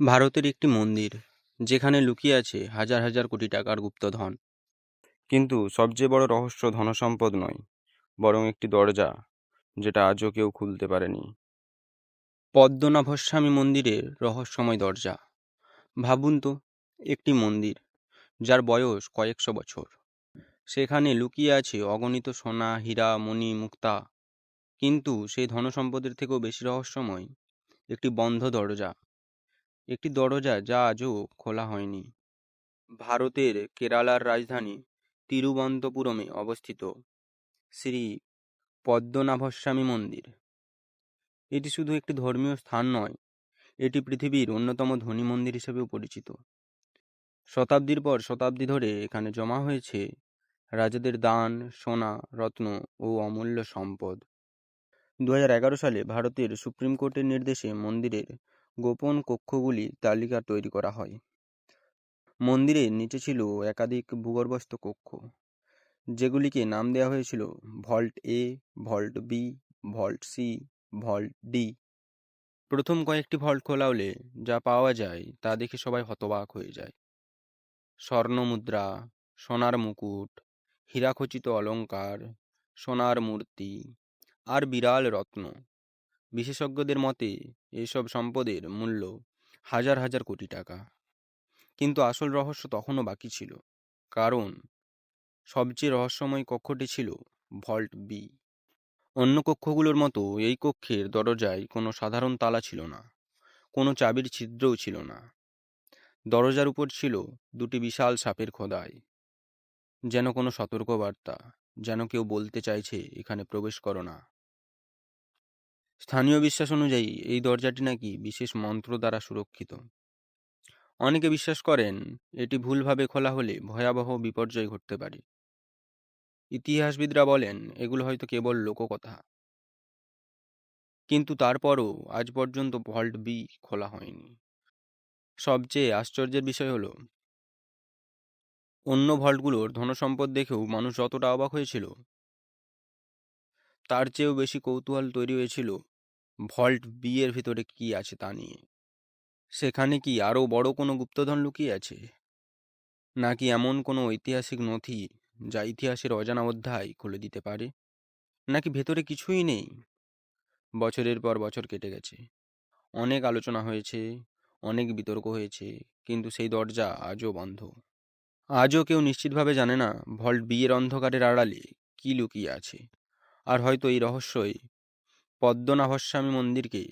ভারতের একটি মন্দির, যেখানে লুকিয়ে আছে হাজার হাজার কোটি টাকার গুপ্তধন। কিন্তু সবচেয়ে বড় রহস্য ধনসম্পদ নয়, বরং একটি দরজা যেটা আজও কেউ খুলতে পারেনি। পদ্মনাভস্বামী মন্দিরের রহস্যময় দরজা। ভাবুন তো, একটি মন্দির যার বয়স কয়েকশো বছর, সেখানে লুকিয়ে আছে অগণিত সোনা, হীরা, মণি, মুক্তা। কিন্তু সেই ধনসম্পদের থেকেও বেশি রহস্যময় একটি বন্ধ দরজা, একটি দরজা যা আজও খোলা হয়নি। ভারতের কেরালার রাজধানী তিরুবনন্তপুরমে অবস্থিত শ্রী পদ্মনাভস্বামী মন্দির। এটি শুধু একটি ধর্মীয় স্থান নয়, এটি পৃথিবীর অন্যতম ধনী মন্দির হিসেবেও পরিচিত। শতাব্দীর পর শতাব্দী ধরে এখানে জমা হয়েছে রাজাদের দান, সোনা, রত্ন ও অমূল্য সম্পদ। 2011 সালে ভারতের সুপ্রিম কোর্টের নির্দেশে মন্দিরের গোপন কক্ষগুলি তালিকা তৈরি করা হয়। মন্দিরের নিচে ছিল একাধিক ভূগর্ভস্থ কক্ষ, যেগুলিকে নাম দেওয়া হয়েছিল vault A, vault B, vault C, vault D. প্রথম কয়েকটি ভল্ট খোলা হলে যা পাওয়া যায় তা দেখে সবাই হতবাক হয়ে যায়। স্বর্ণ মুদ্রা, সোনার মুকুট, হীরাখচিত অলংকার, সোনার মূর্তি আর বিরাল রত্ন। বিশেষজ্ঞদের মতে এসব সম্পদের মূল্য হাজার হাজার কোটি টাকা। কিন্তু আসল রহস্য তখনও বাকি ছিল, কারণ সবচেয়ে রহস্যময় কক্ষটি ছিল ভল্ট বি। অন্য কক্ষগুলোর মতো এই কক্ষের দরজায় কোনো সাধারণ তালা ছিল না, কোনো চাবির ছিদ্রও ছিল না। দরজার উপর ছিল দুটি বিশাল সাপের খোদাই, যেন কোনো সতর্কবার্তা, যেন কেউ বলতে চাইছে এখানে প্রবেশ করো না। স্থানীয় বিশ্বাস অনুযায়ী এই দরজাটি নাকি বিশেষ মন্ত্র দ্বারা সুরক্ষিত। অনেকে বিশ্বাস করেন এটি ভুলভাবে খোলা হলে ভয়াবহ বিপর্যয় ঘটতে পারে। ইতিহাসবিদরা বলেন এগুলো হয়তো কেবল লোককথা, কিন্তু তারপরও আজ পর্যন্ত ভল্ট বি খোলা হয়নি। সবচেয়ে আশ্চর্যের বিষয় হলো, অন্য ভল্টগুলোর ধনসম্পদ দেখেও মানুষ যতটা অবাক হয়েছিল, তার চেয়েও বেশি কৌতূহল তৈরি হয়েছিল ভল্ট বি এর ভিতরে কি আছে তা নিয়ে। সেখানে কি আরও বড় কোনো গুপ্তধন লুকিয়ে আছে, নাকি এমন কোনো ঐতিহাসিক নথি যা ইতিহাসের অজানা অধ্যায় খুলে দিতে পারে, নাকি ভেতরে কিছুই নেই? বছরের পর বছর কেটে গেছে, অনেক আলোচনা হয়েছে, অনেক বিতর্ক হয়েছে, কিন্তু সেই দরজা আজও বন্ধ। আজও কেউ নিশ্চিতভাবে জানে না ভল্ট বি এর অন্ধকারের আড়ালে কি লুকিয়ে আছে। আর হয়তো এই রহস্যই পদ্মনাভস্বামী মন্দিরকে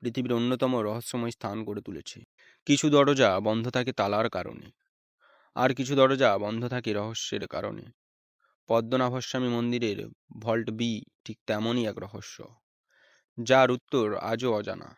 পৃথিবীর অন্যতম রহস্যময় স্থান করে তুলেছে। কিছু দরজা বন্ধ থাকে তালার কারণে, আর কিছু দরজা বন্ধ থাকে রহস্যের কারণে। পদ্মনাভস্বামী মন্দিরের ভল্ট বি ঠিক তেমনই এক রহস্য, যার উত্তর আজও অজানা।